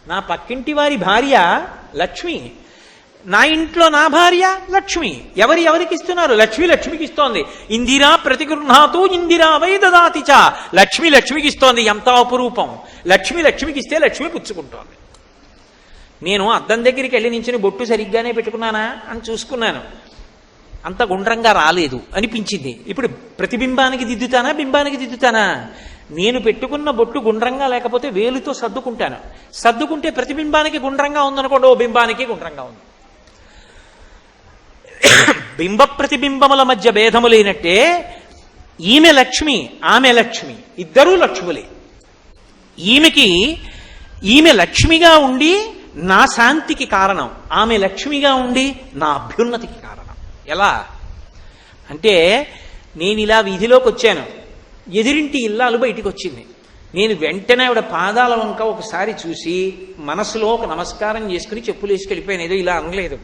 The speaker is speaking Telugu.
నా పక్కింటి వారి భార్య లక్ష్మి, నా ఇంట్లో నా భార్య లక్ష్మి. ఎవరికి ఇస్తున్నారు? లక్ష్మి లక్ష్మికి ఇస్తోంది. ఇందిరా ప్రతిగృహాతు ఇందిరా వై దదాతి చ. లక్ష్మి లక్ష్మికి ఇస్తోంది. ఎంత అపురూపం! లక్ష్మి లక్ష్మికి ఇస్తే లక్ష్మి పుచ్చుకుంటోంది. నేను అద్దం దగ్గరికి వెళ్ళి నించుని బొట్టు సరిగ్గానే పెట్టుకున్నానా అని చూసుకున్నాను. అంత గుండ్రంగా రాలేదు అనిపించింది. ఇప్పుడు ప్రతిబింబానికి దిద్దుతానా, బింబానికి దిద్దుతానా? నేను పెట్టుకున్న బొట్టు గుండ్రంగా లేకపోతే వేలుతో సర్దుకుంటాను. సర్దుకుంటే ప్రతిబింబానికి గుండ్రంగా ఉందనుకోండి, ఓ బింబానికి గుండ్రంగా ఉంది. బింబ ప్రతిబింబముల మధ్య భేదము లేనట్టే ఈమె లక్ష్మి, ఆమె లక్ష్మి, ఇద్దరూ లక్ష్ములే. ఈమె లక్ష్మిగా ఉండి నా శాంతికి కారణం, ఆమె లక్ష్మిగా ఉండి నా అభ్యున్నతికి కారణం. ఎలా అంటే, నేను ఇలా వీధిలోకి వచ్చాను, ఎదిరింటి ఇల్లాలు బయటికి వచ్చింది. నేను వెంటనే ఆవిడ పాదాల వంక ఒకసారి చూసి మనసులో ఒక నమస్కారం చేసుకుని చెప్పులు వేసుకెళ్ళిపోయాను. ఏదో ఇలా అనలేదు.